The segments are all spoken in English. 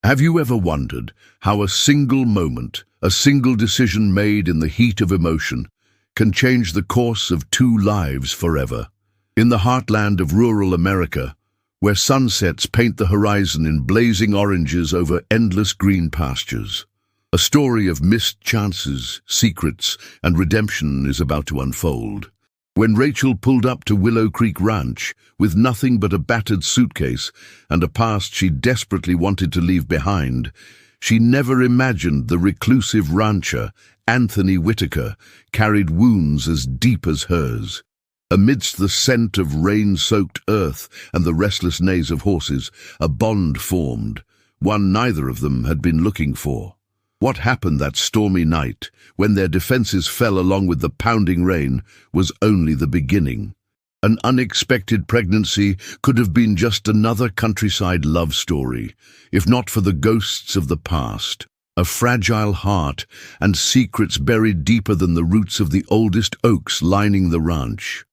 Have you ever wondered how a single moment, a single decision made in the heat of emotion, can change the course of two lives forever? In the heartland of rural America, where sunsets paint the horizon in blazing oranges over endless green pastures, a story of missed chances, secrets, and redemption is about to unfold. When Rachel pulled up to Willow Creek Ranch with nothing but a battered suitcase and a past she desperately wanted to leave behind, she never imagined the reclusive rancher, Anthony Whitaker, carried wounds as deep as hers. Amidst the scent of rain-soaked earth and the restless neighs of horses, a bond formed, one neither of them had been looking for. What happened that stormy night, when their defenses fell along with the pounding rain, was only the beginning. An unexpected pregnancy could have been just another countryside love story, if not for the ghosts of the past, a fragile heart, and secrets buried deeper than the roots of the oldest oaks lining the ranch.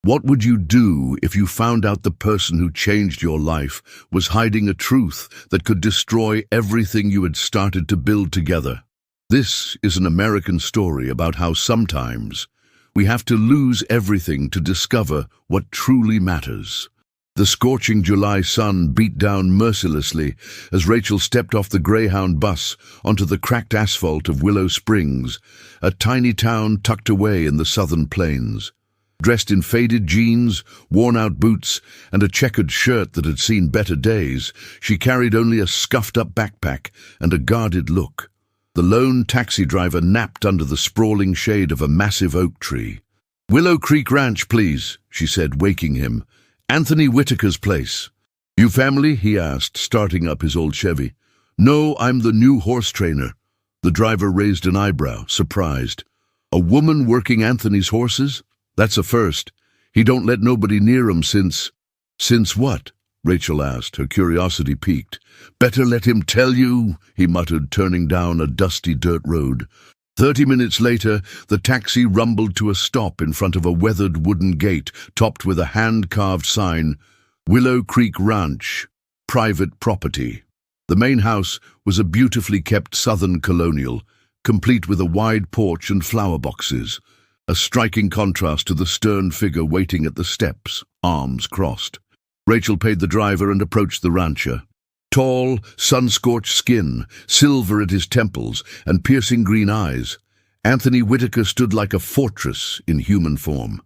What would you do if you found out the person who changed your life was hiding a truth that could destroy everything you had started to build together? This is an American story about how sometimes we have to lose everything to discover what truly matters. The scorching July sun beat down mercilessly as Rachel stepped off the Greyhound bus onto the cracked asphalt of Willow Springs, a tiny town tucked away in the southern plains. Dressed in faded jeans, worn-out boots, and a checkered shirt that had seen better days, she carried only a scuffed-up backpack and a guarded look. The lone taxi driver napped under the sprawling shade of a massive oak tree. "Willow Creek Ranch, please," she said, waking him. "Anthony Whitaker's place." "You family?" he asked, starting up his old Chevy. "No, I'm the new horse trainer." The driver raised an eyebrow, surprised. "A woman working Anthony's horses? That's a first. He don't let nobody near him since—" "Since what?" Rachel asked, her curiosity piqued. "Better let him tell you," he muttered, turning down a dusty dirt road. 30 minutes later, the taxi rumbled to a stop in front of a weathered wooden gate topped with a hand-carved sign, "Willow Creek Ranch, Private Property." The main house was a beautifully kept southern colonial, complete with a wide porch and flower boxes, a striking contrast to the stern figure waiting at the steps, arms crossed. Rachel paid the driver and approached the rancher. Tall, sun-scorched skin, silver at his temples, and piercing green eyes, Anthony Whitaker stood like a fortress in human form.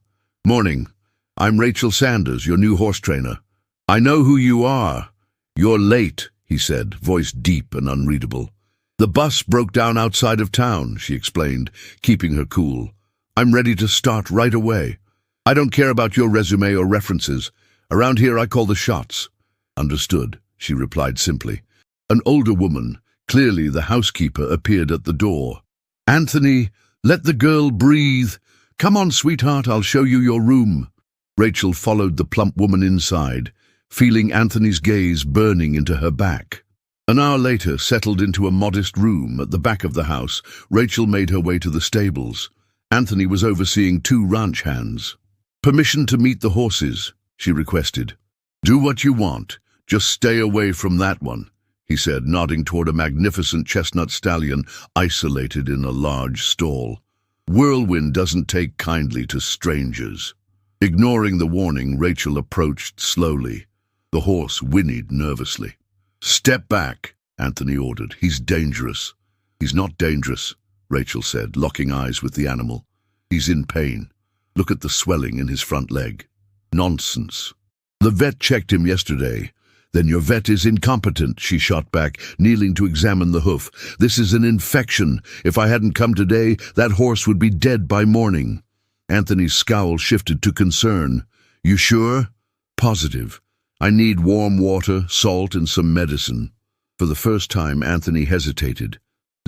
"Morning. I'm Rachel Sanders, your new horse trainer." "I know who you are. You're late," he said, voice deep and unreadable. "The bus broke down outside of town," she explained, keeping her cool. "I'm ready to start right away. I don't care about your resume or references. Around here I call the shots." "Understood," she replied simply. An older woman, clearly the housekeeper, appeared at the door. "Anthony, let the girl breathe. Come on, sweetheart, I'll show you your room." Rachel followed the plump woman inside, feeling Anthony's gaze burning into her back. An hour later, settled into a modest room at the back of the house, Rachel made her way to the stables. Anthony was overseeing 2 ranch hands. "Permission to meet the horses," she requested. "Do what you want. Just stay away from that one," he said, nodding toward a magnificent chestnut stallion isolated in a large stall. "Whirlwind doesn't take kindly to strangers." Ignoring the warning, Rachel approached slowly. The horse whinnied nervously. "Step back," Anthony ordered. "He's dangerous." "He's not dangerous," Rachel said, locking eyes with the animal. "He's in pain. Look at the swelling in his front leg." "Nonsense. The vet checked him yesterday." "Then your vet is incompetent," she shot back, kneeling to examine the hoof. "This is an infection. If I hadn't come today, that horse would be dead by morning." Anthony's scowl shifted to concern. "You sure?" "Positive. I need warm water, salt, and some medicine." For the first time, Anthony hesitated.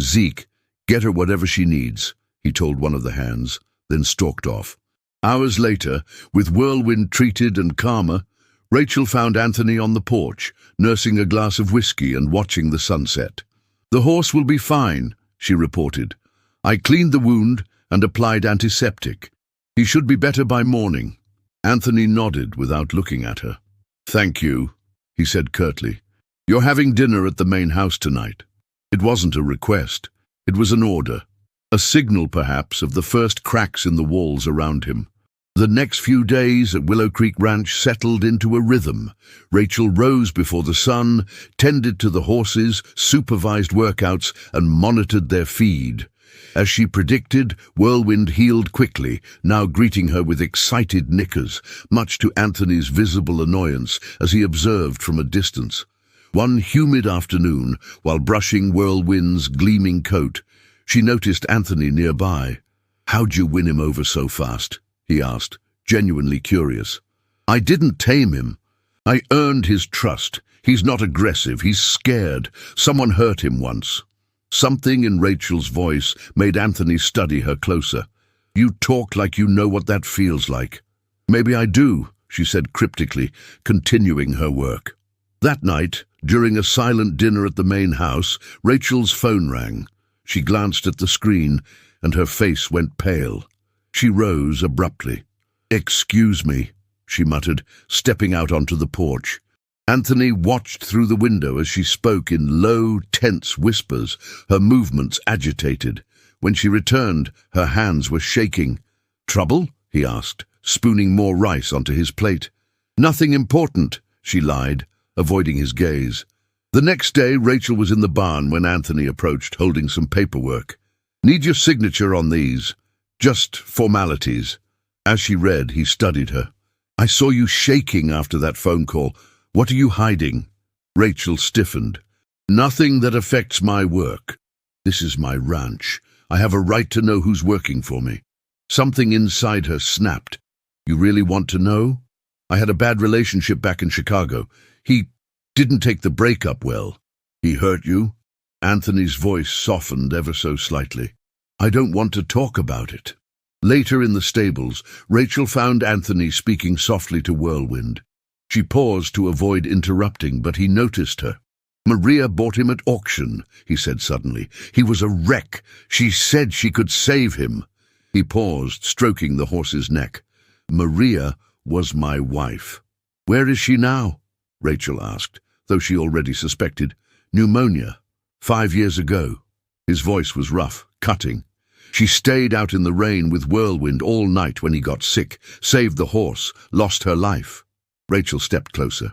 "Zeke, get her whatever she needs," he told one of the hands, then stalked off. Hours later, with Whirlwind treated and calmer, Rachel found Anthony on the porch, nursing a glass of whiskey and watching the sunset. "The horse will be fine," she reported. "I cleaned the wound and applied antiseptic. He should be better by morning." Anthony nodded without looking at her. "Thank you," he said curtly. "You're having dinner at the main house tonight." It wasn't a request. It was an order. A signal, perhaps, of the first cracks in the walls around him. The next few days at Willow Creek Ranch settled into a rhythm. Rachel rose before the sun, tended to the horses, supervised workouts, and monitored their feed. As she predicted, Whirlwind healed quickly, now greeting her with excited nickers, much to Anthony's visible annoyance as he observed from a distance. One humid afternoon, while brushing Whirlwind's gleaming coat, she noticed Anthony nearby. "How'd you win him over so fast?" he asked, genuinely curious. "I didn't tame him. I earned his trust. He's not aggressive, he's scared. Someone hurt him once." Something in Rachel's voice made Anthony study her closer. "You talk like you know what that feels like." "Maybe I do," she said cryptically, continuing her work. That night, during a silent dinner at the main house, Rachel's phone rang. She glanced at the screen, and her face went pale. She rose abruptly. "Excuse me," she muttered, stepping out onto the porch. Anthony watched through the window as she spoke in low, tense whispers, her movements agitated. When she returned, her hands were shaking. "Trouble?" he asked, spooning more rice onto his plate. "Nothing important," she lied, avoiding his gaze. The next day, Rachel was in the barn when Anthony approached, holding some paperwork. "Need your signature on these. Just formalities." As she read, he studied her. "I saw you shaking after that phone call. What are you hiding?" Rachel stiffened. "Nothing that affects my work. This is my ranch. I have a right to know who's working for me." Something inside her snapped. "You really want to know? I had a bad relationship back in Chicago. He didn't take the breakup well." "He hurt you?" Anthony's voice softened ever so slightly. "I don't want to talk about it." Later in the stables, Rachel found Anthony speaking softly to Whirlwind. She paused to avoid interrupting, but he noticed her. "Maria bought him at auction," he said suddenly. "He was a wreck. She said she could save him." He paused, stroking the horse's neck. "Maria was my wife." "Where is she now?" Rachel asked, though she already suspected. "Pneumonia. 5 years ago." His voice was rough, cutting. "She stayed out in the rain with Whirlwind all night when he got sick, saved the horse, lost her life." Rachel stepped closer.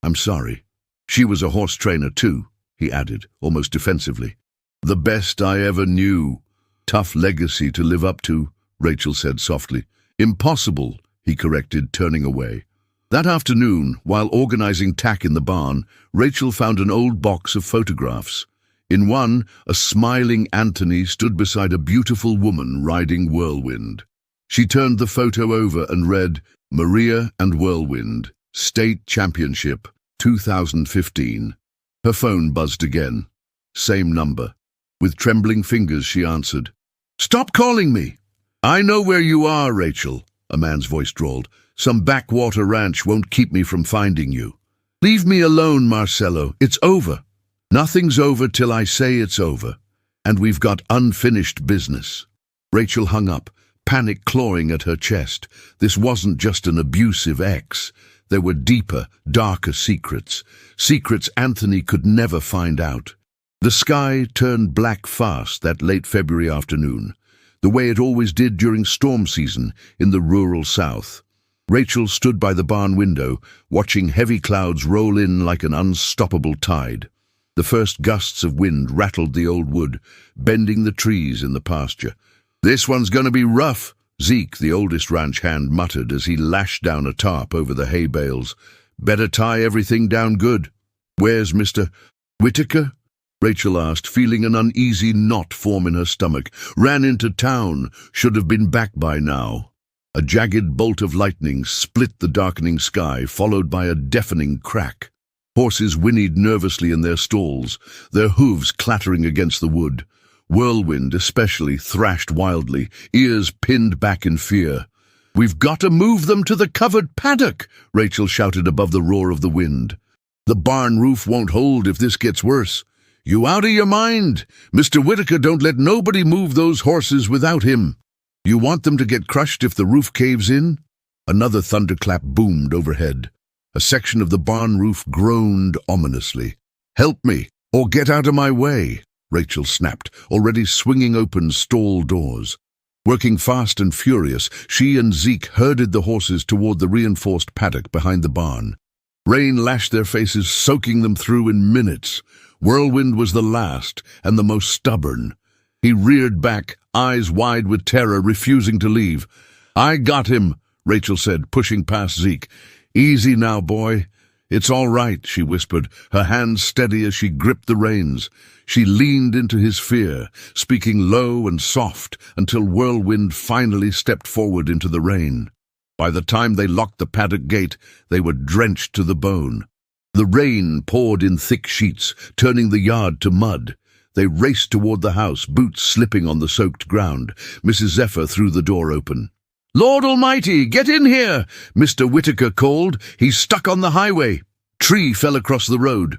"I'm sorry. She was a horse trainer too," he added, almost defensively. "The best I ever knew." "Tough legacy to live up to," Rachel said softly. "Impossible," he corrected, turning away. That afternoon, while organizing tack in the barn, Rachel found an old box of photographs. In one, a smiling Anthony stood beside a beautiful woman riding Whirlwind. She turned the photo over and read, "Maria and Whirlwind, State Championship, 2015. Her phone buzzed again. Same number. With trembling fingers, she answered. "Stop calling me!" "I know where you are, Rachel," a man's voice drawled. "Some backwater ranch won't keep me from finding you." "Leave me alone, Marcelo. It's over." "Nothing's over till I say it's over. And we've got unfinished business." Rachel hung up, panic clawing at her chest. This wasn't just an abusive ex. There were deeper, darker secrets. Secrets Anthony could never find out. The sky turned black fast that late February afternoon, the way it always did during storm season in the rural South. Rachel stood by the barn window, watching heavy clouds roll in like an unstoppable tide. The first gusts of wind rattled the old wood, bending the trees in the pasture. "This one's going to be rough," Zeke, the oldest ranch hand, muttered as he lashed down a tarp over the hay bales. "Better tie everything down good." "Where's Mr. Whitaker?" Rachel asked, feeling an uneasy knot form in her stomach. "Ran into town. Should have been back by now." A jagged bolt of lightning split the darkening sky, followed by a deafening crack. Horses whinnied nervously in their stalls, their hooves clattering against the wood. Whirlwind, especially, thrashed wildly, ears pinned back in fear. "We've got to move them to the covered paddock," Rachel shouted above the roar of the wind. "The barn roof won't hold if this gets worse." "You out of your mind? Mr. Whitaker don't let nobody move those horses without him. You want them to get crushed if the roof caves in?" Another thunderclap boomed overhead. A section of the barn roof groaned ominously. Help me, or get out of my way, Rachel snapped, already swinging open stall doors. Working fast and furious, she and Zeke herded the horses toward the reinforced paddock behind the barn. Rain lashed their faces, soaking them through in minutes. Whirlwind was the last and the most stubborn. He reared back, eyes wide with terror, refusing to leave. "I got him," Rachel said, pushing past Zeke. "Easy now, boy." "It's all right," she whispered, her hands steady as she gripped the reins. She leaned into his fear, speaking low and soft, until Whirlwind finally stepped forward into the rain. By the time they locked the paddock gate, they were drenched to the bone. The rain poured in thick sheets, turning the yard to mud. They raced toward the house, boots slipping on the soaked ground. Mrs. Zephyr threw the door open. "Lord Almighty, get in here!" Mr. Whitaker called. "He's stuck on the highway." Tree fell across the road.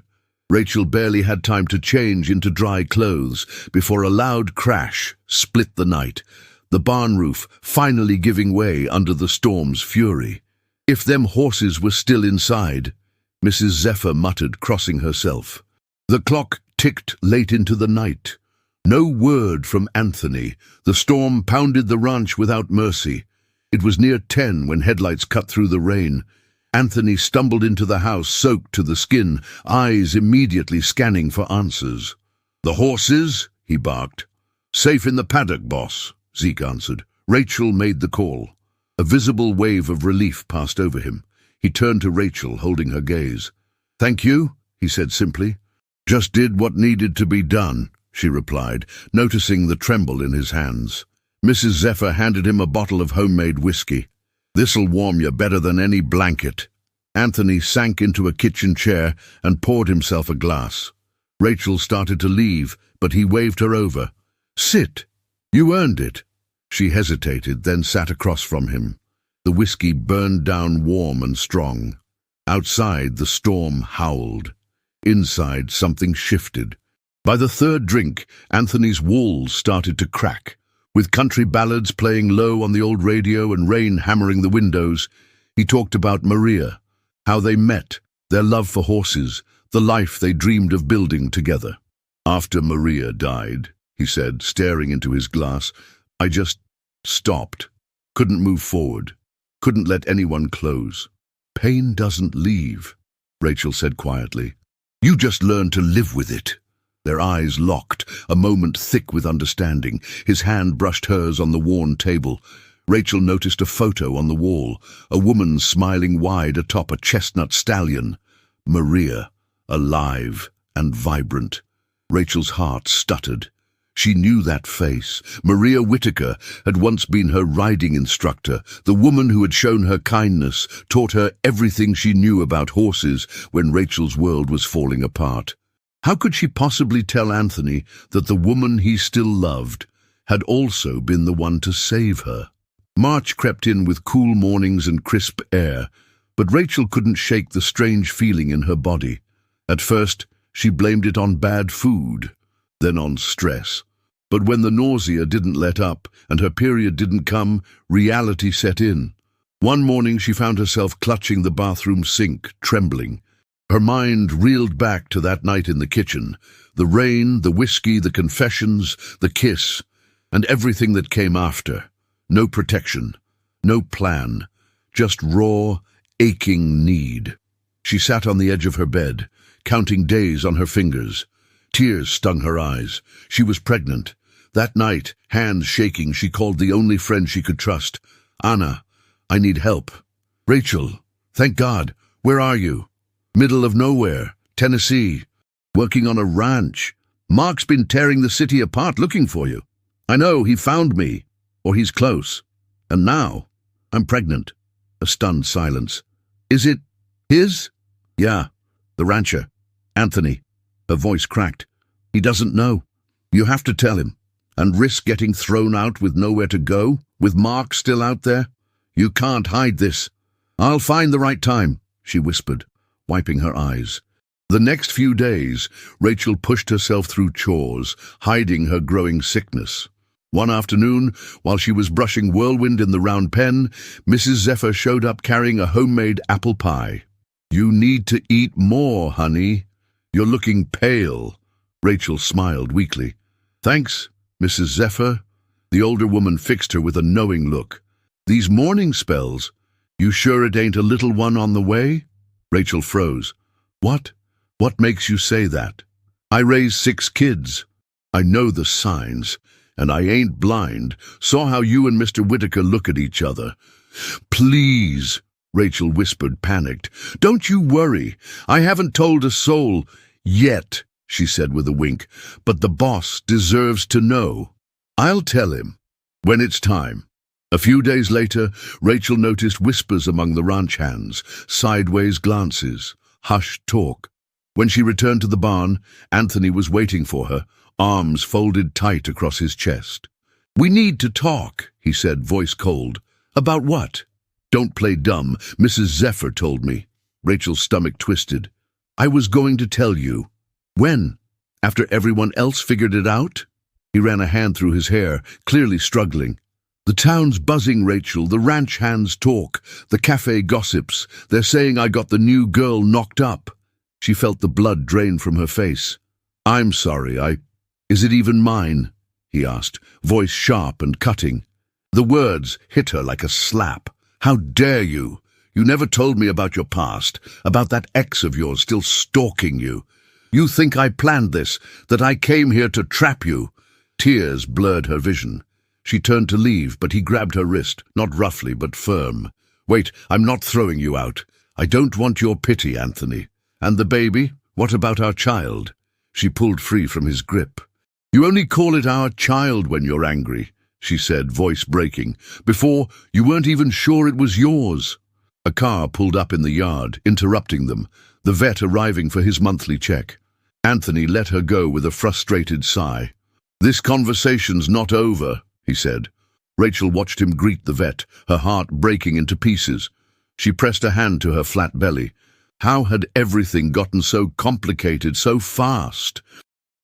Rachel barely had time to change into dry clothes before a loud crash split the night, the barn roof finally giving way under the storm's fury. "If them horses were still inside," Mrs. Zephyr muttered, crossing herself. The clock ticked late into the night. No word from Anthony. The storm pounded the ranch without mercy. It was near 10 when headlights cut through the rain. Anthony stumbled into the house, soaked to the skin, eyes immediately scanning for answers. "The horses?" he barked. "Safe in the paddock, boss," Zeke answered. Rachel made the call. A visible wave of relief passed over him. He turned to Rachel, holding her gaze. "Thank you," he said simply. "Just did what needed to be done," she replied, noticing the tremble in his hands. Mrs. Zephyr handed him a bottle of homemade whiskey. "This'll warm you better than any blanket." Anthony sank into a kitchen chair and poured himself a glass. Rachel started to leave, but he waved her over. "Sit. You earned it." She hesitated, then sat across from him. The whiskey burned down warm and strong. Outside, the storm howled. Inside, something shifted. By the third drink, Anthony's walls started to crack. With country ballads playing low on the old radio and rain hammering the windows, he talked about Maria, how they met, their love for horses, the life they dreamed of building together. "After Maria died," he said, staring into his glass, "I just stopped. Couldn't move forward. Couldn't let anyone close." "Pain doesn't leave," Rachel said quietly. "You just learn to live with it." Their eyes locked, a moment thick with understanding. His hand brushed hers on the worn table. Rachel noticed a photo on the wall, a woman smiling wide atop a chestnut stallion. Maria, alive and vibrant. Rachel's heart stuttered. She knew that face. Maria Whitaker had once been her riding instructor, the woman who had shown her kindness, taught her everything she knew about horses when Rachel's world was falling apart. How could she possibly tell Anthony that the woman he still loved had also been the one to save her? March crept in with cool mornings and crisp air, but Rachel couldn't shake the strange feeling in her body. At first, she blamed it on bad food, then on stress. But when the nausea didn't let up and her period didn't come, reality set in. One morning she found herself clutching the bathroom sink, trembling. Her mind reeled back to that night in the kitchen, the rain, the whiskey, the confessions, the kiss, and everything that came after. No protection, no plan, just raw, aching need. She sat on the edge of her bed, counting days on her fingers. Tears stung her eyes. She was pregnant. That night, hands shaking, she called the only friend she could trust. "Anna, I need help." "Rachel, thank God. Where are you?" "Middle of nowhere, Tennessee. Working on a ranch. Mark's been tearing the city apart looking for you." "I know, he found me. Or he's close. And now, I'm pregnant." A stunned silence. "Is it his?" "Yeah, the rancher. Anthony." Her voice cracked. "He doesn't know. You have to tell him. And risk getting thrown out with nowhere to go, with Mark still out there? You can't hide this." "I'll find the right time," she whispered, wiping her eyes. The next few days, Rachel pushed herself through chores, hiding her growing sickness. One afternoon, while she was brushing Whirlwind in the round pen, Mrs. Zephyr showed up carrying a homemade apple pie. "You need to eat more, honey." You're looking pale." Rachel smiled weakly. "Thanks, Mrs. Zephyr." The older woman fixed her with a knowing look. "These morning spells, you sure it ain't a little one on the way?" Rachel froze. "What? What makes you say that?" "I raised 6 kids. I know the signs, and I ain't blind. Saw how you and Mr. Whitaker look at each other." "Please," Rachel whispered, panicked. "Don't you worry. I haven't told a soul yet," she said with a wink, "but the boss deserves to know. I'll tell him when it's time." A few days later, Rachel noticed whispers among the ranch hands, sideways glances, hushed talk. When she returned to the barn, Anthony was waiting for her, arms folded tight across his chest. "We need to talk," he said, voice cold. "About what?" "Don't play dumb. Mrs. Zephyr told me." Rachel's stomach twisted. "I was going to tell you." "When? After everyone else figured it out?" He ran a hand through his hair, clearly struggling. "The town's buzzing, Rachel. The ranch hands talk. The cafe gossips. They're saying I got the new girl knocked up." She felt the blood drain from her face. "I'm sorry, Is it even mine?" he asked, voice sharp and cutting. The words hit her like a slap. "How dare you? You never told me about your past, about that ex of yours still stalking you. You think I planned this, that I came here to trap you?" Tears blurred her vision. She turned to leave, but he grabbed her wrist, not roughly, but firm. "Wait, I'm not throwing you out. I don't want your pity, Anthony. And the baby? What about our child?" She pulled free from his grip. "You only call it our child when you're angry," she said, voice breaking. "Before, you weren't even sure it was yours." A car pulled up in the yard, interrupting them, the vet arriving for his monthly check. Anthony let her go with a frustrated sigh. "This conversation's not over," he said. Rachel watched him greet the vet, her heart breaking into pieces. She pressed a hand to her flat belly. How had everything gotten so complicated so fast?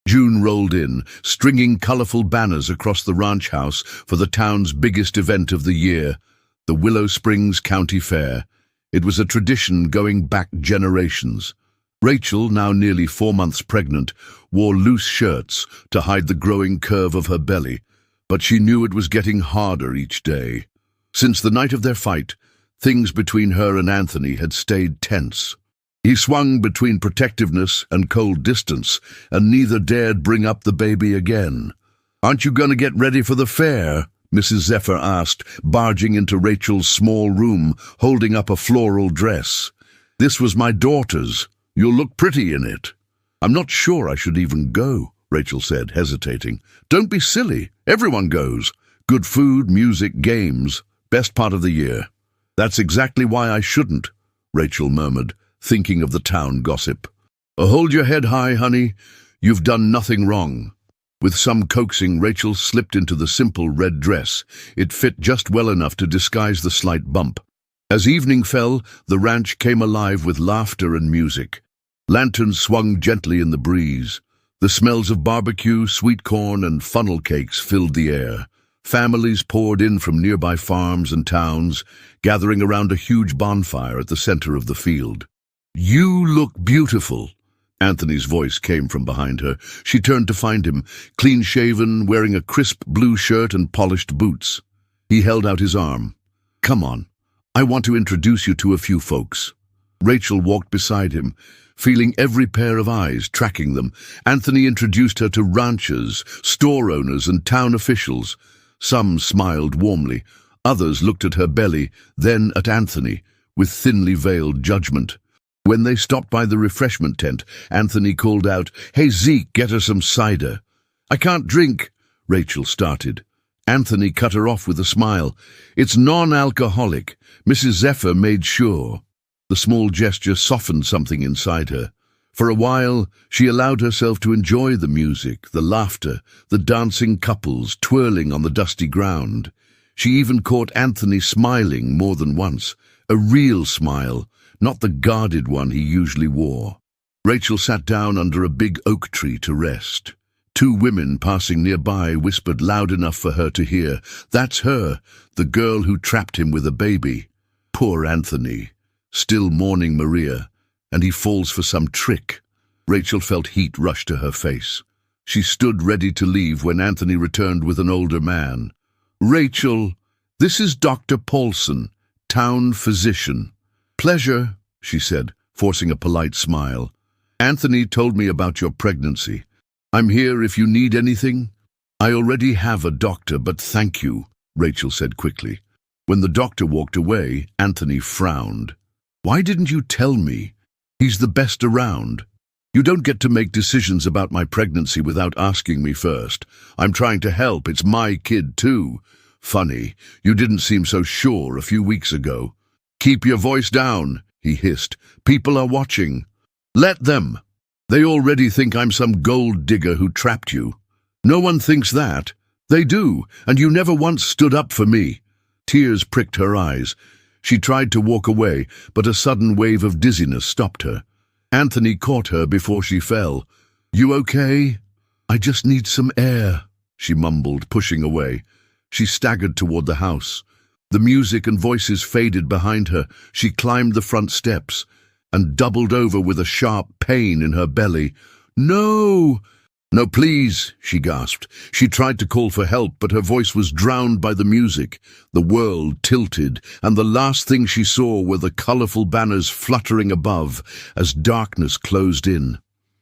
June rolled in, stringing colorful banners across the ranch house for the town's biggest event of the year, the Willow Springs County Fair. It was a tradition going back generations. Rachel, now nearly 4 months pregnant, wore loose shirts to hide the growing curve of her belly, but she knew it was getting harder each day. Since the night of their fight, things between her and Anthony had stayed tense. He swung between protectiveness and cold distance, and neither dared bring up the baby again. "Aren't you going to get ready for the fair?" Mrs. Zephyr asked, barging into Rachel's small room, holding up a floral dress. "This was my daughter's. You'll look pretty in it." "I'm not sure I should even go," Rachel said, hesitating. "Don't be silly. Everyone goes. Good food, music, games. Best part of the year." "That's exactly why I shouldn't," Rachel murmured, thinking of the town gossip. "Hold your head high, honey. You've done nothing wrong." With some coaxing, Rachel slipped into the simple red dress. It fit just well enough to disguise the slight bump. As evening fell, the ranch came alive with laughter and music. Lanterns swung gently in the breeze. The smells of barbecue, sweet corn, and funnel cakes filled the air. Families poured in from nearby farms and towns, gathering around a huge bonfire at the center of the field. "You look beautiful," Anthony's voice came from behind her. She turned to find him, clean-shaven, wearing a crisp blue shirt and polished boots. He held out his arm. "Come on. I want to introduce you to a few folks." Rachel walked beside him, feeling every pair of eyes tracking them. Anthony introduced her to ranchers, store owners, and town officials. Some smiled warmly. Others looked at her belly, then at Anthony, with thinly veiled judgment. When they stopped by the refreshment tent, Anthony called out, "Hey, Zeke, get her some cider." "I can't drink," Rachel started. Anthony cut her off with a smile. "It's non-alcoholic. Mrs. Zephyr made sure." The small gesture softened something inside her. For a while, she allowed herself to enjoy the music, the laughter, the dancing couples twirling on the dusty ground. She even caught Anthony smiling more than once, a real smile, not the guarded one he usually wore. Rachel sat down under a big oak tree to rest. 2 women passing nearby whispered loud enough for her to hear, "That's her, the girl who trapped him with a baby. Poor Anthony, still mourning Maria, and he falls for some trick." Rachel felt heat rush to her face. She stood ready to leave when Anthony returned with an older man. "Rachel, this is Dr. Paulson, town physician." "Pleasure," she said, forcing a polite smile. "Anthony told me about your pregnancy. I'm here if you need anything." "I already have a doctor, but thank you," Rachel said quickly. When the doctor walked away, Anthony frowned. "Why didn't you tell me? He's the best around." "You don't get to make decisions about my pregnancy without asking me first. I'm trying to help. It's my kid too." "Funny, you didn't seem so sure a few weeks ago." "Keep your voice down," he hissed. "People are watching." "Let them. They already think I'm some gold digger who trapped you." "No one thinks that." "They do, and you never once stood up for me." Tears pricked her eyes. She tried to walk away, but a sudden wave of dizziness stopped her. Anthony caught her before she fell. "You okay?" "I just need some air," she mumbled, pushing away. She staggered toward the house. The music and voices faded behind her. She climbed the front steps and doubled over with a sharp pain in her belly. "No!" "No, please," she gasped. She tried to call for help, but her voice was drowned by the music. The world tilted, and the last thing she saw were the colorful banners fluttering above as darkness closed in.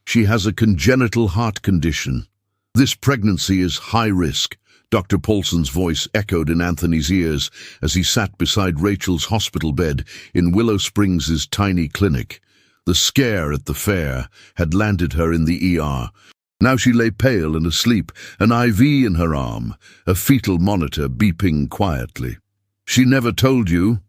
"She has a congenital heart condition. This pregnancy is high risk." Dr. Paulson's voice echoed in Anthony's ears as he sat beside Rachel's hospital bed in Willow Springs' tiny clinic. The scare at the fair had landed her in the ER. Now she lay pale and asleep, an IV in her arm, a fetal monitor beeping quietly. "She never told you?"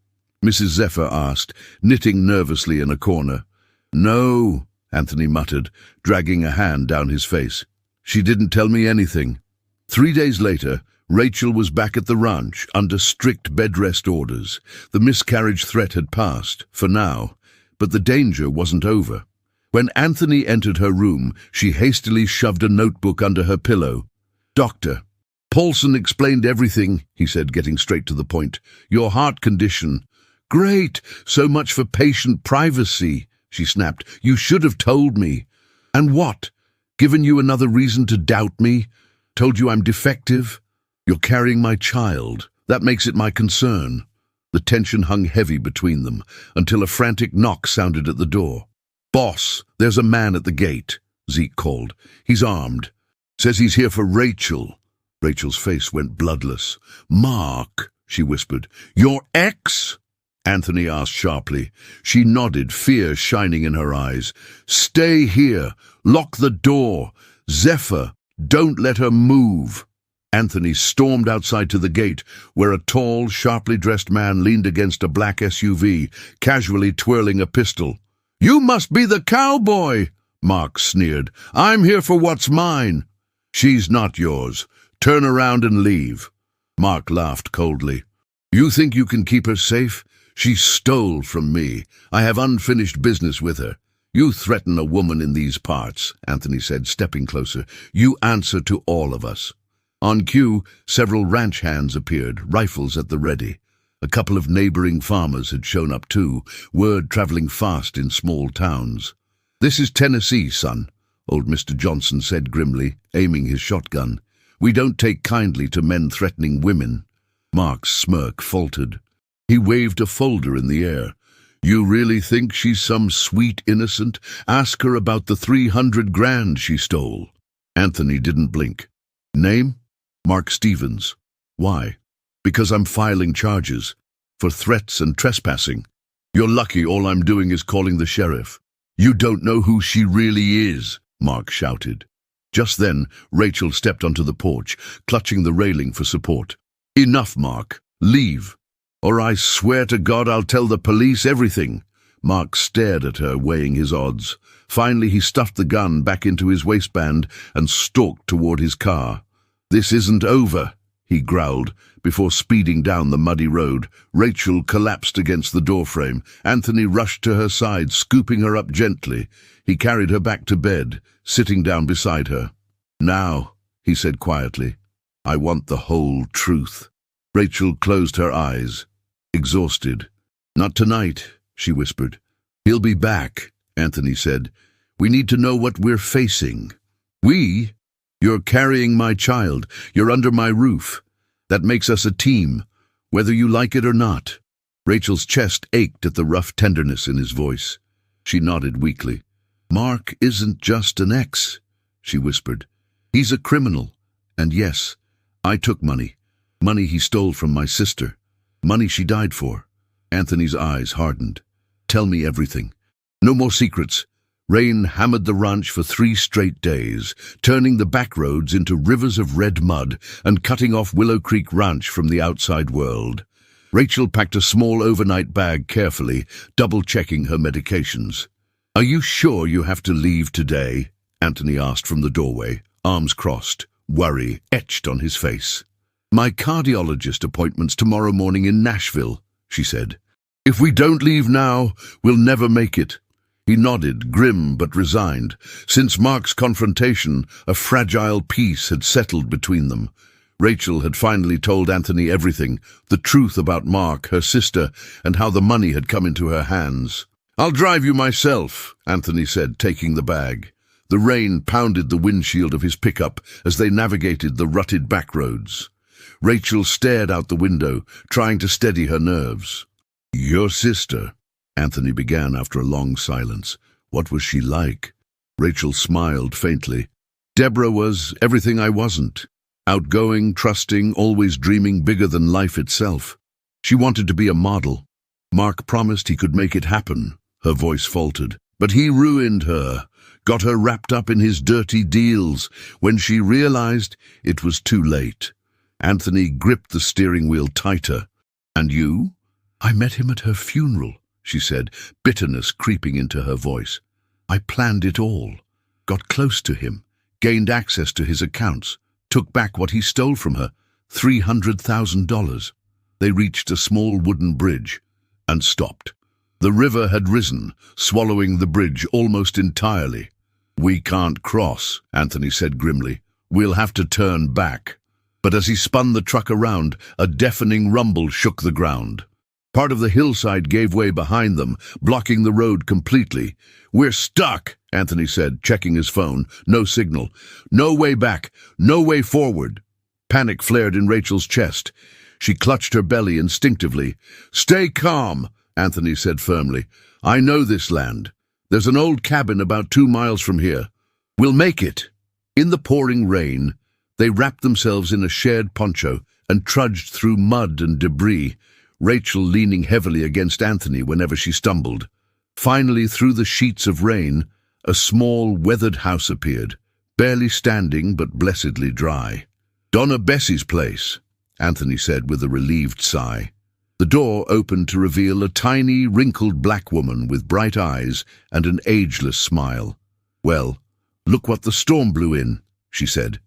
Mrs. Zephyr asked, knitting nervously in a corner. "No," Anthony muttered, dragging a hand down his face. "She didn't tell me anything." 3 days later, Rachel was back at the ranch under strict bed rest orders. The miscarriage threat had passed, for now, but the danger wasn't over. When Anthony entered her room, she hastily shoved a notebook under her pillow. "Doctor, Paulson explained everything," he said, getting straight to the point. "Your heart condition." "Great! So much for patient privacy," she snapped. "You should have told me." "And what? Given you another reason to doubt me? Told you I'm defective? You're carrying my child. That makes it my concern." The tension hung heavy between them until a frantic knock sounded at the door. "Boss, there's a man at the gate," Zeke called. "He's armed. Says he's here for Rachel." Rachel's face went bloodless. "Mark," she whispered. "Your ex?" Anthony asked sharply. She nodded, fear shining in her eyes. "Stay here. Lock the door. Zephyr, don't let her move." Anthony stormed outside to the gate, where a tall, sharply dressed man leaned against a black SUV, casually twirling a pistol. "You must be the cowboy," Mark sneered. "I'm here for what's mine." "She's not yours. Turn around and leave." Mark laughed coldly. "You think you can keep her safe? She stole from me. I have unfinished business with her." "You threaten a woman in these parts," Anthony said, stepping closer. "You answer to all of us." On cue, several ranch hands appeared, rifles at the ready. A couple of neighboring farmers had shown up too, word traveling fast in small towns. "This is Tennessee, son," old Mr. Johnson said grimly, aiming his shotgun. "We don't take kindly to men threatening women." Mark's smirk faltered. He waved a folder in the air. "You really think she's some sweet innocent? Ask her about the 300 grand she stole." Anthony didn't blink. "Name? Mark Stevens." "Why?" "Because I'm filing charges for threats and trespassing." "You're lucky all I'm doing is calling the sheriff." "You don't know who she really is," Mark shouted. Just then, Rachel stepped onto the porch, clutching the railing for support. "Enough, Mark. Leave. Or I swear to God I'll tell the police everything." Mark stared at her, weighing his odds. Finally, he stuffed the gun back into his waistband and stalked toward his car. "This isn't over," he growled, before speeding down the muddy road. Rachel collapsed against the doorframe. Anthony rushed to her side, scooping her up gently. He carried her back to bed, sitting down beside her. "Now," he said quietly, "I want the whole truth." Rachel closed her eyes, exhausted. "Not tonight," she whispered. "He'll be back," Anthony said. We need to know what we're facing. We? You're carrying my child. You're under my roof. That makes us a team, whether you like it or not. Rachel's chest ached at the rough tenderness in his voice. She nodded weakly. Mark isn't just an ex, she whispered. He's a criminal. And yes, I took money. Money he stole from my sister. Money she died for. Anthony's eyes hardened. Tell me everything. No more secrets. Rain hammered the ranch for 3 straight days, turning the back roads into rivers of red mud and cutting off Willow Creek Ranch from the outside world. Rachel packed a small overnight bag carefully, double-checking her medications. Are you sure you have to leave today? Anthony asked from the doorway, arms crossed, worry etched on his face. My cardiologist appointment's tomorrow morning in Nashville, she said. If we don't leave now, we'll never make it. He nodded, grim but resigned. Since Mark's confrontation, a fragile peace had settled between them. Rachel had finally told Anthony everything, the truth about Mark, her sister, and how the money had come into her hands. I'll drive you myself, Anthony said, taking the bag. The rain pounded the windshield of his pickup as they navigated the rutted back roads. Rachel stared out the window, trying to steady her nerves. Your sister, Anthony began after a long silence. What was she like? Rachel smiled faintly. Deborah was everything I wasn't. Outgoing, trusting, always dreaming bigger than life itself. She wanted to be a model. Mark promised he could make it happen. Her voice faltered. But he ruined her, got her wrapped up in his dirty deals. When she realized, it was too late. Anthony gripped the steering wheel tighter. And you? I met him at her funeral, she said, bitterness creeping into her voice. I planned it all, got close to him, gained access to his accounts, took back what he stole from her, $300,000. They reached a small wooden bridge and stopped. The river had risen, swallowing the bridge almost entirely. We can't cross, Anthony said grimly. We'll have to turn back. But as he spun the truck around, a deafening rumble shook the ground. Part of the hillside gave way behind them, blocking the road completely. We're stuck, Anthony said, checking his phone. No signal. No way back. No way forward. Panic flared in Rachel's chest. She clutched her belly instinctively. Stay calm, Anthony said firmly. I know this land. There's an old cabin about 2 miles from here. We'll make it. In the pouring rain, they wrapped themselves in a shared poncho and trudged through mud and debris, Rachel leaning heavily against Anthony whenever she stumbled. Finally, through the sheets of rain, a small, weathered house appeared, barely standing but blessedly dry. Donna Bessie's place, Anthony said with a relieved sigh. The door opened to reveal a tiny, wrinkled black woman with bright eyes and an ageless smile. Well, look what the storm blew in, she said.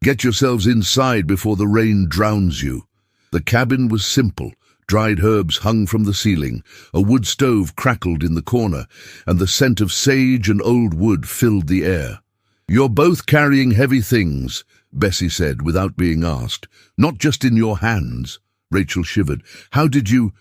Get yourselves inside before the rain drowns you. The cabin was simple. Dried herbs hung from the ceiling, a wood stove crackled in the corner, and the scent of sage and old wood filled the air. You're both carrying heavy things, Bessie said without being asked. Not just in your hands. Rachel shivered. How did you...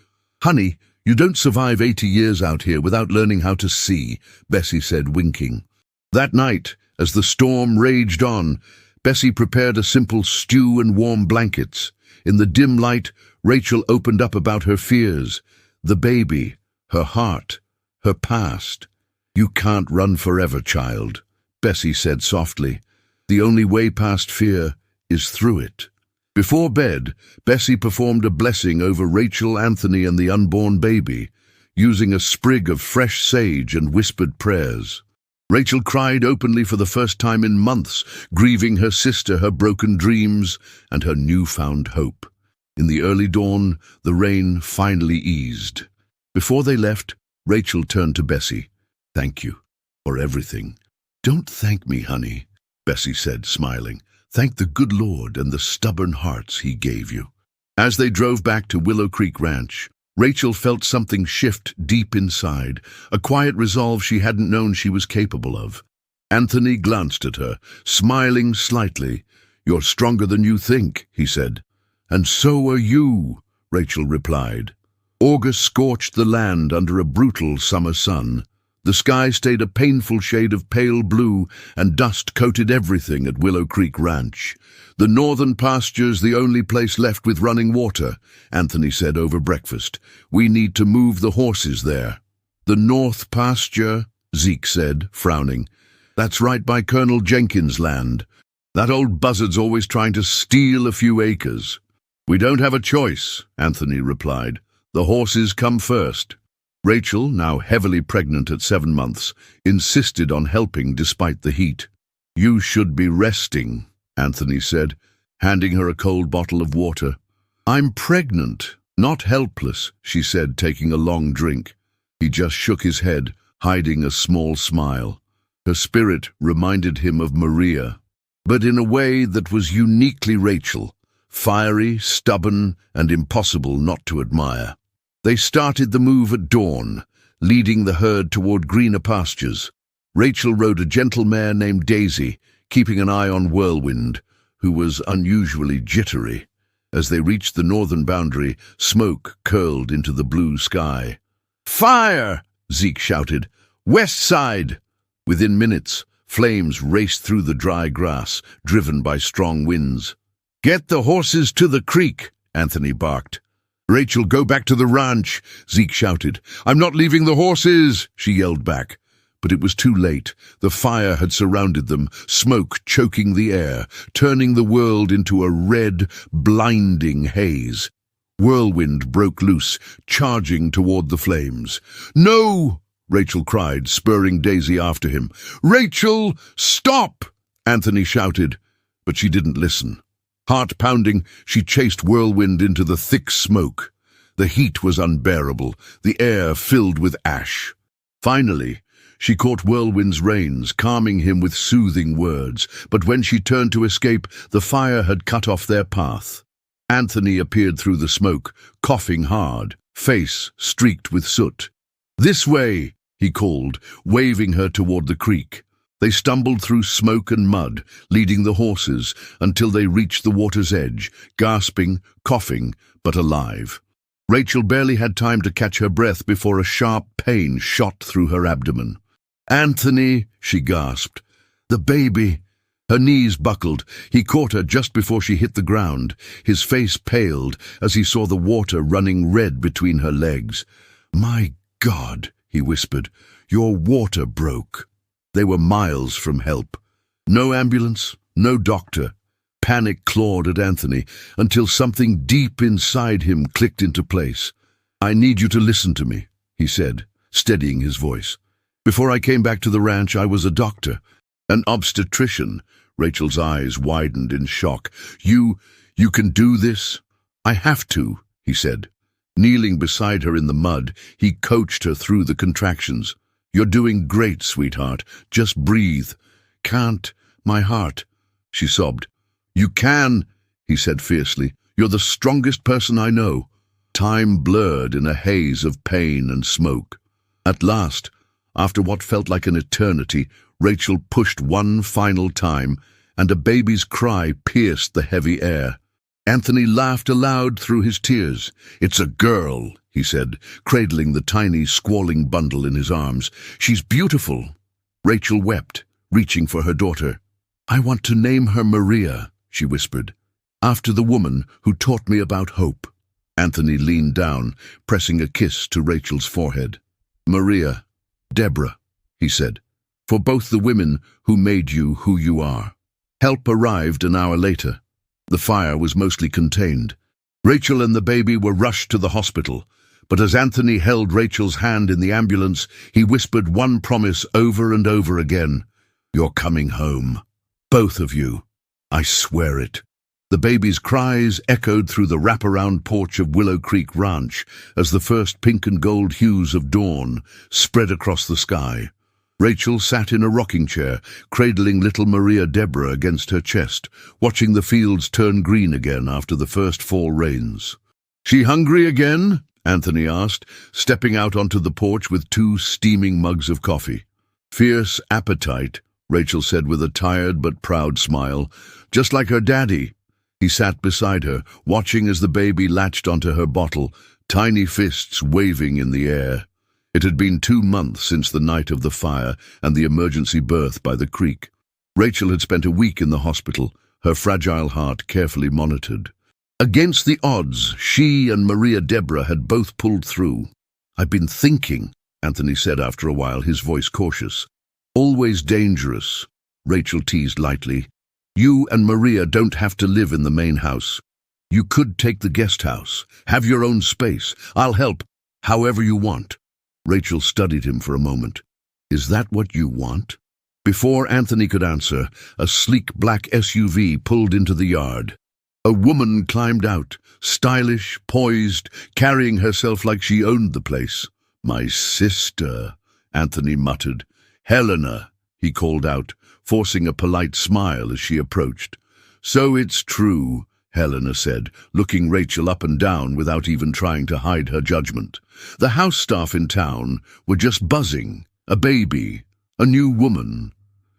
Honey, you don't survive 80 years out here without learning how to see, Bessie said, winking. That night, as the storm raged on, Bessie prepared a simple stew and warm blankets. In the dim light, Rachel opened up about her fears, the baby, her heart, her past. You can't run forever, child, Bessie said softly. The only way past fear is through it. Before bed, Bessie performed a blessing over Rachel, Anthony, and the unborn baby, using a sprig of fresh sage and whispered prayers. Rachel cried openly for the first time in months, grieving her sister, her broken dreams, and her newfound hope. In the early dawn, the rain finally eased. Before they left, Rachel turned to Bessie. Thank you for everything. Don't thank me, honey, Bessie said, smiling. Thank the good Lord and the stubborn hearts he gave you. As they drove back to Willow Creek Ranch, Rachel felt something shift deep inside, a quiet resolve she hadn't known she was capable of. Anthony glanced at her, smiling slightly. You're stronger than you think, he said. And so are you, Rachel replied. August scorched the land under a brutal summer sun. The sky stayed a painful shade of pale blue, and dust coated everything at Willow Creek Ranch. "The northern pasture's the only place left with running water," Anthony said over breakfast. "We need to move the horses there." "The north pasture?" Zeke said, frowning. "That's right by Colonel Jenkins' land. That old buzzard's always trying to steal a few acres." "We don't have a choice," Anthony replied. "The horses come first." Rachel, now heavily pregnant at 7 months, insisted on helping despite the heat. "You should be resting," Anthony said, handing her a cold bottle of water. "I'm pregnant, not helpless," she said, taking a long drink. He just shook his head, hiding a small smile. Her spirit reminded him of Maria, but in a way that was uniquely Rachel, fiery, stubborn, and impossible not to admire. They started the move at dawn, leading the herd toward greener pastures. Rachel rode a gentle mare named Daisy, keeping an eye on Whirlwind, who was unusually jittery. As they reached the northern boundary, smoke curled into the blue sky. "Fire!" Zeke shouted. "West side!" Within minutes, flames raced through the dry grass, driven by strong winds. "Get the horses to the creek," Anthony barked. "Rachel, go back to the ranch," Zeke shouted. "I'm not leaving the horses," she yelled back. But it was too late. The fire had surrounded them, smoke choking the air, turning the world into a red, blinding haze. Whirlwind broke loose, charging toward the flames. "No!" Rachel cried, spurring Daisy after him. "Rachel, stop!" Anthony shouted, but she didn't listen. Heart-pounding, she chased Whirlwind into the thick smoke. The heat was unbearable, the air filled with ash. Finally, she caught Whirlwind's reins, calming him with soothing words, but when she turned to escape, the fire had cut off their path. Anthony appeared through the smoke, coughing hard, face streaked with soot. "This way," he called, waving her toward the creek. They stumbled through smoke and mud, leading the horses, until they reached the water's edge, gasping, coughing, but alive. Rachel barely had time to catch her breath before a sharp pain shot through her abdomen. "Anthony," she gasped. "The baby." Her knees buckled. He caught her just before she hit the ground. His face paled as he saw the water running red between her legs. "My God," he whispered, "your water broke." They were miles from help. No ambulance, no doctor. Panic clawed at Anthony until something deep inside him clicked into place. "I need you to listen to me," he said, steadying his voice. "Before I came back to the ranch, I was a doctor, an obstetrician." Rachel's eyes widened in shock. You can do this?" "I have to," he said. Kneeling beside her in the mud, he coached her through the contractions. "You're doing great, sweetheart. Just breathe." "Can't, my heart," she sobbed. "You can," he said fiercely. "You're the strongest person I know." Time blurred in a haze of pain and smoke. At last, after what felt like an eternity, Rachel pushed one final time, and a baby's cry pierced the heavy air. Anthony laughed aloud through his tears. "It's a girl," he said, cradling the tiny, squalling bundle in his arms. "She's beautiful." Rachel wept, reaching for her daughter. "I want to name her Maria," she whispered, "after the woman who taught me about hope." Anthony leaned down, pressing a kiss to Rachel's forehead. "Maria, Deborah," he said, "for both the women who made you who you are." Help arrived an hour later. The fire was mostly contained. Rachel and the baby were rushed to the hospital, but as Anthony held Rachel's hand in the ambulance, he whispered one promise over and over again. "You're coming home. Both of you. I swear it." The baby's cries echoed through the wraparound porch of Willow Creek Ranch as the first pink and gold hues of dawn spread across the sky. Rachel sat in a rocking chair, cradling little Maria Deborah against her chest, watching the fields turn green again after the first fall rains. "She hungry again?" Anthony asked, stepping out onto the porch with 2 steaming mugs of coffee. "Fierce appetite," Rachel said with a tired but proud smile, "just like her daddy." He sat beside her, watching as the baby latched onto her bottle, tiny fists waving in the air. It had been 2 months since the night of the fire and the emergency birth by the creek. Rachel had spent a week in the hospital, her fragile heart carefully monitored. Against the odds, she and Maria Deborah had both pulled through. "I've been thinking," Anthony said after a while, his voice cautious. "Always dangerous," Rachel teased lightly. "You and Maria don't have to live in the main house. You could take the guest house, have your own space. I'll help, however you want." Rachel studied him for a moment. "Is that what you want?" Before Anthony could answer, a sleek black SUV pulled into the yard. A woman climbed out, stylish, poised, carrying herself like she owned the place. "My sister," Anthony muttered. "Helena," he called out, forcing a polite smile as she approached. "So it's true," Helena said, looking Rachel up and down without even trying to hide her judgment. The house staff in town were just buzzing. A baby, a new woman.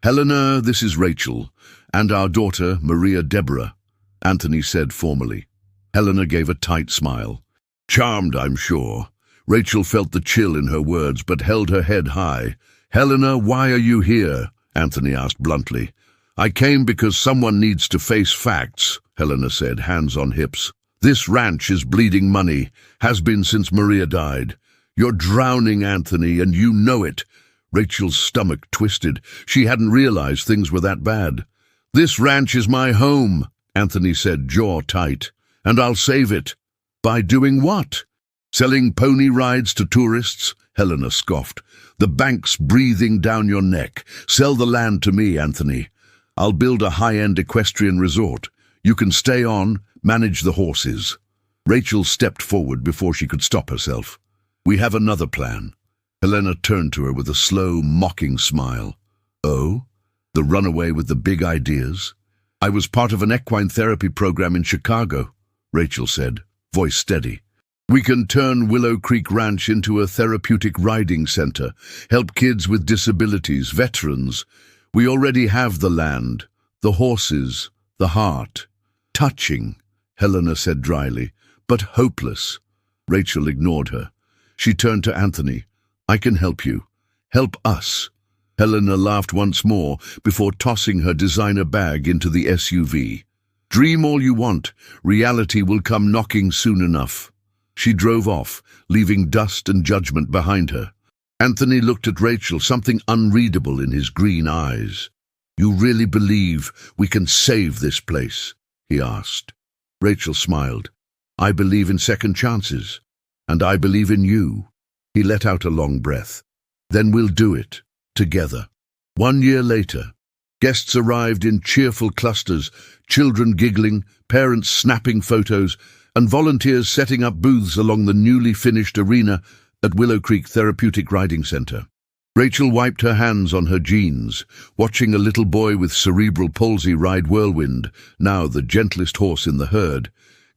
"Helena, this is Rachel, and our daughter, Maria Deborah," Anthony said formally. Helena gave a tight smile. "Charmed, I'm sure." Rachel felt the chill in her words, but held her head high. "Helena, why are you here?" Anthony asked bluntly. "I came because someone needs to face facts," Helena said, hands on hips. "This ranch is bleeding money, has been since Maria died. You're drowning, Anthony, and you know it." Rachel's stomach twisted. She hadn't realized things were that bad. "This ranch is my home," Anthony said, jaw tight, "and I'll save it." "By doing what?" "Selling pony rides to tourists," Helena scoffed. "The bank's breathing down your neck. Sell the land to me, Anthony. I'll build a high-end equestrian resort. You can stay on, manage the horses." Rachel stepped forward before she could stop herself. "We have another plan." Helena turned to her with a slow, mocking smile. "Oh? The runaway with the big ideas?" "I was part of an equine therapy program in Chicago," Rachel said, voice steady. "We can turn Willow Creek Ranch into a therapeutic riding center, help kids with disabilities, veterans. We already have the land, the horses, the heart." "Touching," Helena said dryly, "but hopeless." Rachel ignored her. She turned to Anthony. "I can help you. Help us." Helena laughed once more before tossing her designer bag into the SUV. "Dream all you want. Reality will come knocking soon enough." She drove off, leaving dust and judgment behind her. Anthony looked at Rachel, something unreadable in his green eyes. "You really believe we can save this place?" he asked. Rachel smiled. "I believe in second chances, and I believe in you." He let out a long breath. "Then we'll do it, together." 1 year later, guests arrived in cheerful clusters, children giggling, parents snapping photos, and volunteers setting up booths along the newly finished arena at Willow Creek Therapeutic Riding Center. Rachel wiped her hands on her jeans, watching a little boy with cerebral palsy ride Whirlwind, now the gentlest horse in the herd,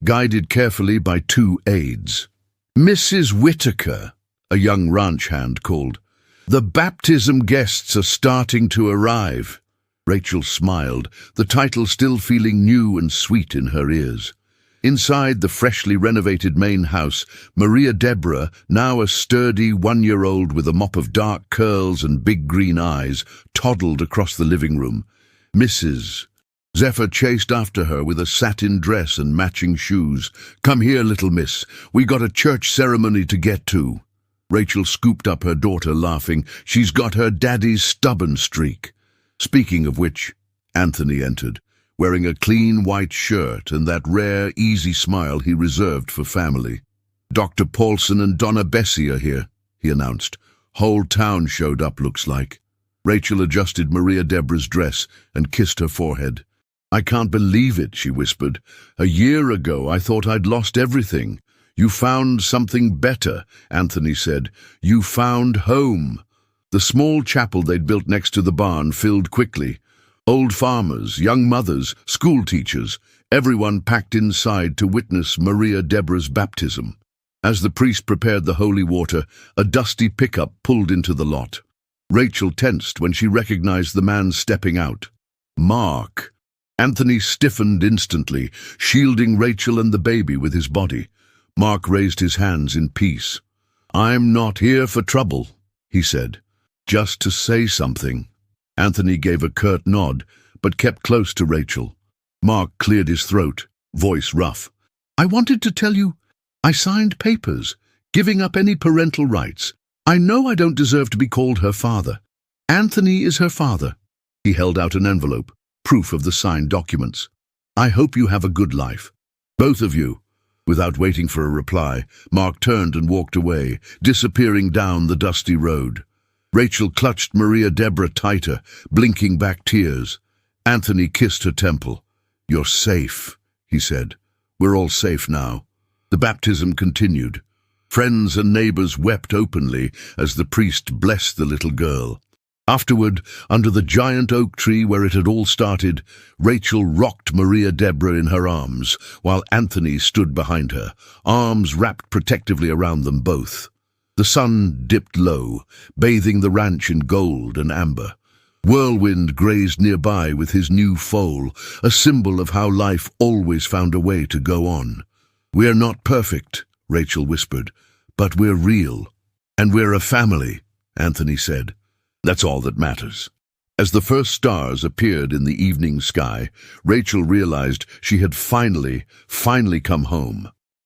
guided carefully by 2 aides. "Mrs. Whitaker," a young ranch hand called. "The baptism guests are starting to arrive." Rachel smiled, the title still feeling new and sweet in her ears. Inside the freshly renovated main house, Maria Deborah, now a sturdy 1-year-old with a mop of dark curls and big green eyes, toddled across the living room. "Mrs." Zephyr chased after her with a satin dress and matching shoes. "Come here, little miss. We got a church ceremony to get to." Rachel scooped up her daughter, laughing. "She's got her daddy's stubborn streak." Speaking of which, Anthony entered, wearing a clean white shirt and that rare, easy smile he reserved for family. "Dr. Paulson and Donna Bessie are here," he announced. "Whole town showed up, looks like." Rachel adjusted Maria Deborah's dress and kissed her forehead. "I can't believe it," she whispered. "A year ago I thought I'd lost everything." "You found something better," Anthony said. "You found home." The small chapel they'd built next to the barn filled quickly. Old farmers, young mothers, school teachers, everyone packed inside to witness Maria Deborah's baptism. As the priest prepared the holy water, a dusty pickup pulled into the lot. Rachel tensed when she recognized the man stepping out. Mark. Anthony stiffened instantly, shielding Rachel and the baby with his body. Mark raised his hands in peace. "I'm not here for trouble," he said. "Just to say something." Anthony gave a curt nod, but kept close to Rachel. Mark cleared his throat, voice rough. "I wanted to tell you, I signed papers, giving up any parental rights. I know I don't deserve to be called her father. Anthony is her father." He held out an envelope, proof of the signed documents. "I hope you have a good life. Both of you." Without waiting for a reply, Mark turned and walked away, disappearing down the dusty road. Rachel clutched Maria Deborah tighter, blinking back tears. Anthony kissed her temple. "You're safe," he said. "We're all safe now." The baptism continued. Friends and neighbors wept openly as the priest blessed the little girl. Afterward, under the giant oak tree where it had all started, Rachel rocked Maria Deborah in her arms, while Anthony stood behind her, arms wrapped protectively around them both. The sun dipped low, bathing the ranch in gold and amber. Whirlwind grazed nearby with his new foal, a symbol of how life always found a way to go on. "We're not perfect," Rachel whispered, "but we're real. And we're a family," Anthony said. "That's all that matters." As the first stars appeared in the evening sky, Rachel realized she had finally come home.